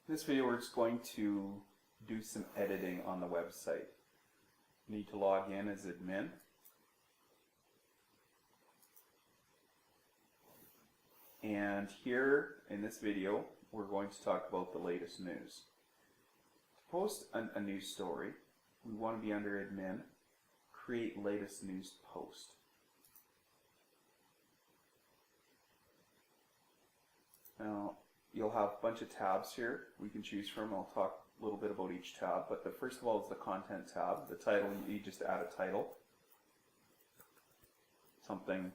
In this video, we're just going to do some editing on the website. You need to log in as admin. And here in this video, we're going to talk about the latest news. To post a news story, we want to be under admin, create latest news post. Now, you'll have a bunch of tabs here we can choose from. I'll talk a little bit about each tab, but the first of all is the content tab. The title, you just add a title, something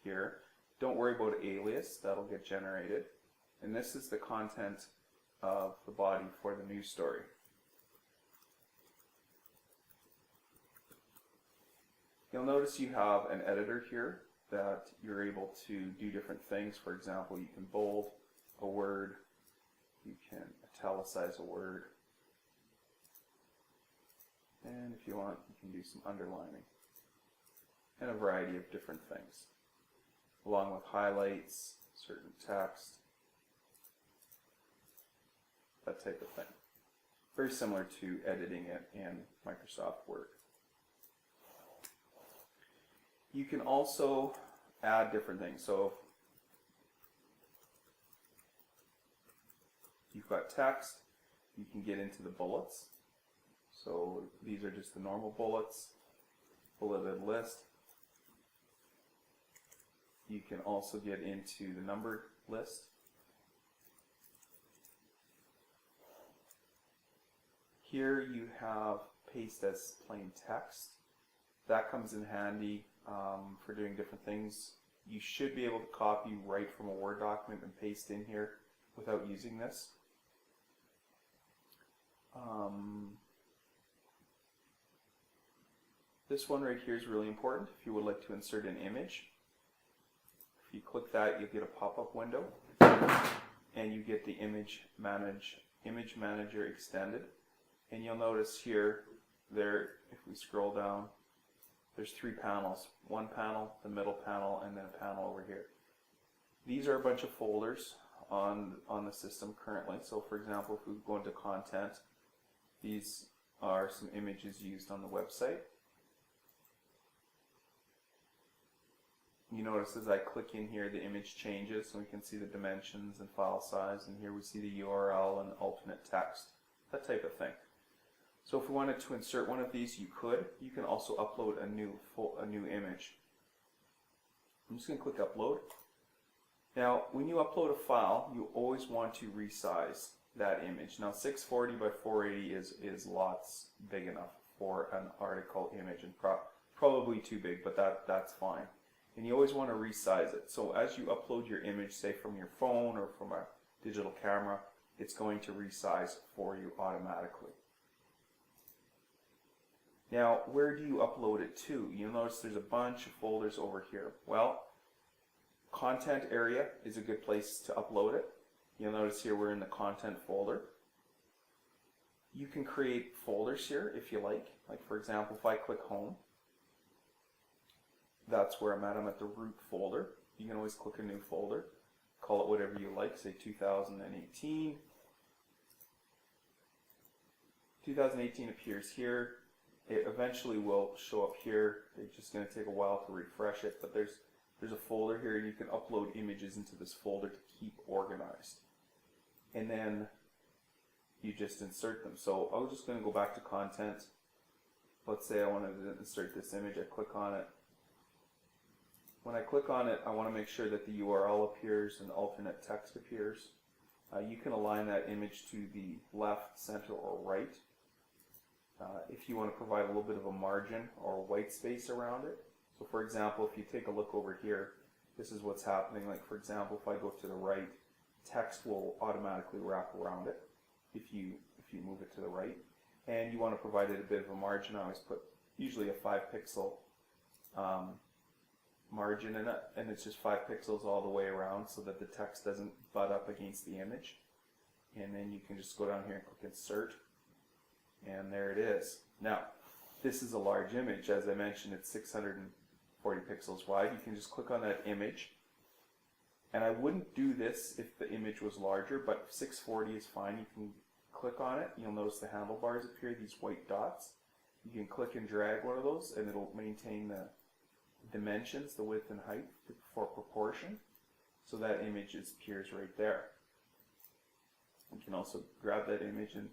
here. Don't worry about alias, that'll get generated. And this is the content of the body for the news story. You'll notice you have an editor here that you're able to do different things. For example, you can bold a word, you can italicize a word, and if you want, you can do some underlining, and a variety of different things, along with highlights, certain text, that type of thing. Very similar to editing it in Microsoft Word. You can also add different things. So if you've got text, you can get into the bullets. So these are just the normal bullets, bulleted list. You can also get into the numbered list. Here you have paste as plain text. That comes in handy for doing different things. You should be able to copy right from a Word document and paste in here without using this. This one right here is really important if you would like to insert an image. If you click that, you'll get a pop-up window and you get the image manager extended. And you'll notice here, if we scroll down, there's three panels. One panel, the middle panel, and then a panel over here. These are a bunch of folders on the system currently. So for example, if we go into content, these are some images used on the website. You notice as I click in here, the image changes, so we can see the dimensions and file size, and here we see the URL and alternate text, that type of thing. So if we wanted to insert one of these, you could. You can also upload a new image. I'm just going to click upload. Now, when you upload a file, you always want to resize that image. Now, 640 by 480 is lots big enough for an article image, and probably too big, but that's fine. And you always want to resize it. So as you upload your image, say from your phone or from a digital camera, it's going to resize for you automatically. Now, where do you upload it to? You'll notice there's a bunch of folders over here. Well, content area is a good place to upload it. You'll notice here we're in the content folder. You can create folders here if you like. Like for example, if I click home, that's where I'm at. I'm at the root folder. You can always click a new folder. Call it whatever you like, say 2018. 2018 appears here. It eventually will show up here. It's just going to take a while to refresh it, but there's a folder here and you can upload images into this folder to keep organized. And then you just insert them. So I'm just going to go back to content. Let's say I wanted to insert this image. I click on it. When I click on it, I want to make sure that the URL appears and the alternate text appears. You can align that image to the left, center, or right. If you want to provide a little bit of a margin or white space around it. So for example, if you take a look over here, this is what's happening. Like for example, if I go to the right, text will automatically wrap around it if you move it to the right. And you want to provide it a bit of a margin. I always put usually a 5 pixel margin in it, and it's just 5 pixels all the way around so that the text doesn't butt up against the image. And then you can just go down here and click insert. And there it is. Now, this is a large image. As I mentioned, it's 640 pixels wide. You can just click on that image And I wouldn't do this if the image was larger, but 640 is fine. You can click on it. You'll notice the handlebars appear, these white dots. You can click and drag one of those and it'll maintain the dimensions, the width and height for proportion. So that image appears right there. You can also grab that image and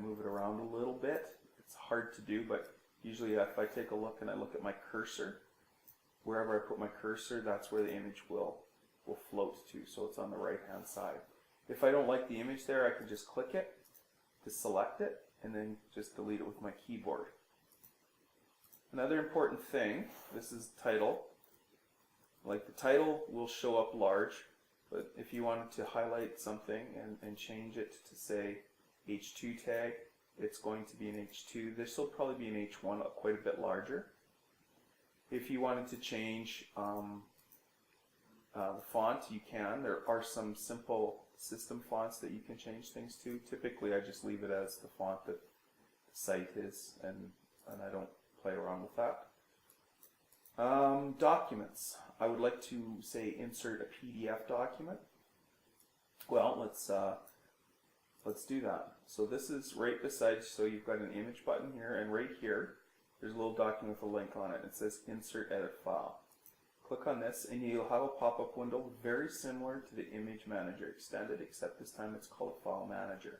move it around a little bit. It's hard to do, but usually if I take a look and I look at my cursor, wherever I put my cursor, that's where the image will float to, so it's on the right hand side. If I don't like the image there, I can just click it to select it and then just delete it with my keyboard. Another important thing, this is title. Like the title will show up large, but if you wanted to highlight something and change it to say H2 tag, it's going to be an H2. This will probably be an H1, quite a bit larger. If you wanted to change the font, you can. There are some simple system fonts that you can change things to. Typically, I just leave it as the font that the site is, and I don't play around with that. Documents. I would like to say insert a PDF document. Well, let's do that. So this is right beside, so you've got an image button here, and right here, there's a little document with a link on it. It says Insert Edit File. Click on this and you'll have a pop-up window very similar to the Image Manager Extended, except this time it's called a File Manager.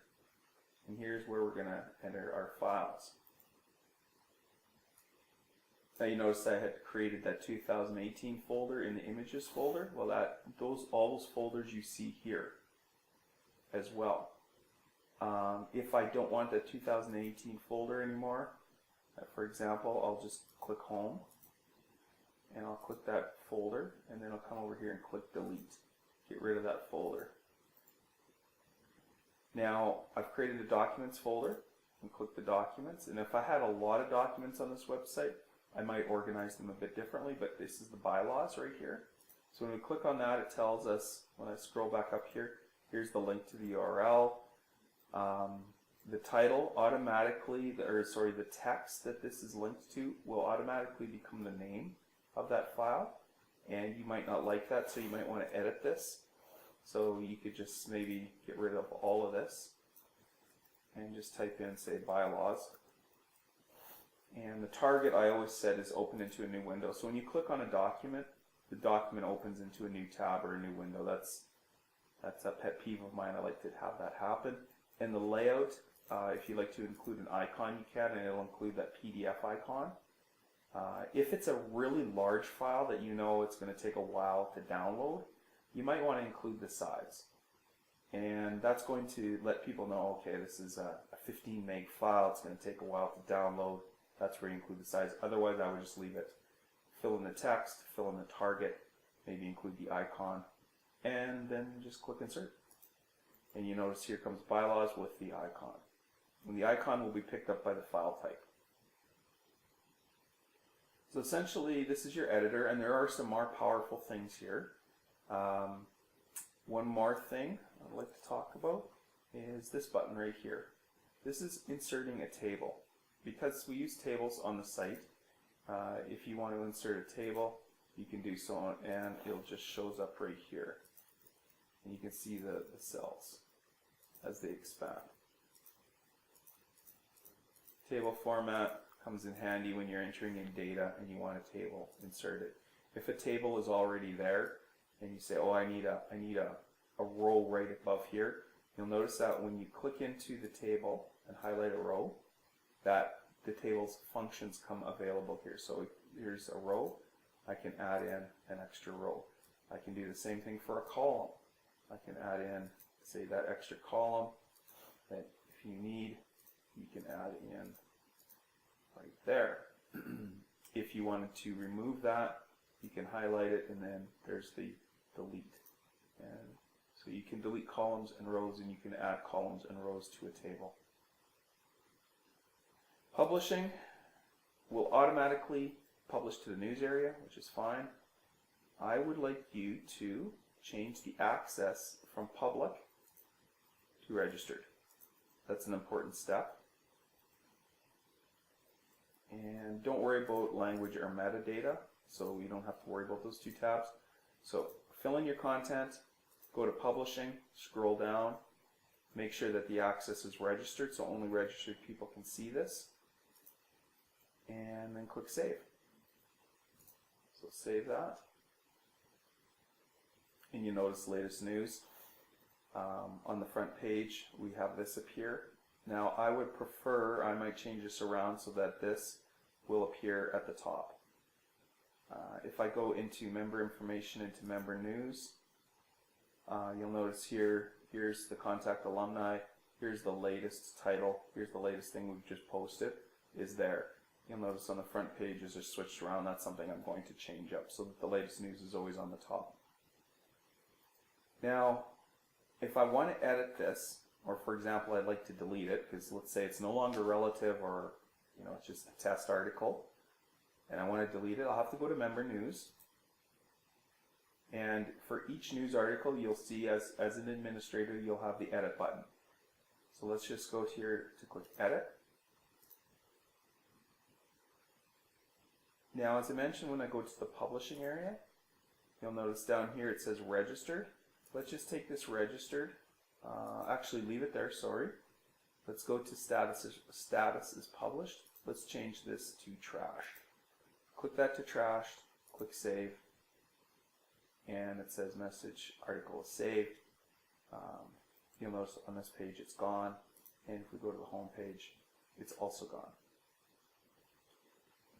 And here's where we're going to enter our files. Now you notice I had created that 2018 folder in the Images folder. Well, all those folders you see here as well. If I don't want that 2018 folder anymore, for example, I'll just click Home, and I'll click that folder, and then I'll come over here and click Delete. Get rid of that folder. Now, I've created a Documents folder, and click the Documents, and if I had a lot of documents on this website, I might organize them a bit differently, but this is the bylaws right here. So when we click on that, it tells us, when I scroll back up here, here's the link to the URL. The title automatically, the text that this is linked to will automatically become the name of that file, and you might not like that, so you might want to edit this. So you could just maybe get rid of all of this and just type in, say, bylaws. And the target, I always said, is open into a new window. So when you click on a document, the document opens into a new tab or a new window. That's a pet peeve of mine. I like to have that happen. And the layout, if you like to include an icon, you can, and it'll include that PDF icon. If it's a really large file that you know it's going to take a while to download, you might want to include the size. And that's going to let people know, okay, this is a 15 meg file, it's going to take a while to download. That's where you include the size. Otherwise, I would just leave it. Fill in the text, fill in the target, maybe include the icon, and then just click Insert. And you notice here comes Bylaws with the icon. And the icon will be picked up by the file type. So essentially, this is your editor, and there are some more powerful things here. One more thing I'd like to talk about is this button right here. This is inserting a table. Because we use tables on the site, if you want to insert a table, you can do so, and it just shows up right here. And you can see the cells as they expand. Table format comes in handy when you're entering in data and you want a table inserted. If a table is already there and you say, oh, I need a row right above here, you'll notice that when you click into the table and highlight a row, that the table's functions come available here. So here's a row. I can add in an extra row. I can do the same thing for a column. I can add in, say, that extra column that if you need, you can add in right there. If you wanted to remove that, you can highlight it, and then there's the delete. And so you can delete columns and rows, and you can add columns and rows to a table. Publishing will automatically publish to the news area, which is fine. I would like you to change the access from public to registered. That's an important step. And don't worry about language or metadata, so you don't have to worry about those two tabs. So fill in your content, go to publishing, scroll down, make sure that the access is registered so only registered people can see this, and then click save. So save that. And you notice latest news. On the front page, we have this appear. Now, I would prefer, I might change this around so that this will appear at the top. If I go into member information, into member news, you'll notice here's the contact alumni, here's the latest title, here's the latest thing we've just posted, is there. You'll notice on the front pages are switched around. That's something I'm going to change up so that the latest news is always on the top. Now, if I want to edit this, or for example, I'd like to delete it, because let's say it's no longer relative, or it's just a test article, and I want to delete it, I'll have to go to member news. And for each news article, you'll see as an administrator, you'll have the edit button. So let's just go here to click edit. Now, as I mentioned, when I go to the publishing area, you'll notice down here it says registered. Let's just take this registered. Actually, leave it there, sorry. Let's go to status is published. Let's change this to trashed. Click that to trashed, click save, and it says message article is saved. You'll notice on this page it's gone, and if we go to the home page, it's also gone.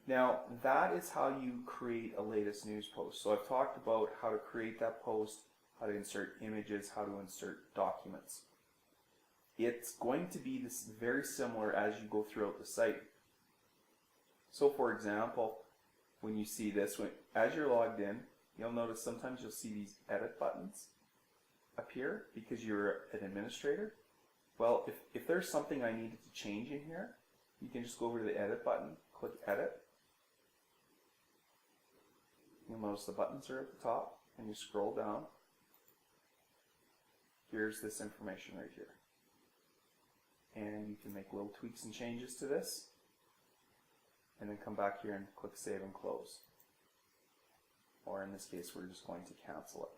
Now, that is how you create a latest news post. So I've talked about how to create that post, how to insert images, how to insert documents. It's going to be this very similar as you go throughout the site. So for example, when you see this, as you're logged in, you'll notice sometimes you'll see these edit buttons appear because you're an administrator. Well, if there's something I needed to change in here, you can just go over to the edit button, click edit. You'll notice the buttons are at the top, and you scroll down. Here's this information right here. And you can make little tweaks and changes to this, and then come back here and click save and close. Or in this case, we're just going to cancel it.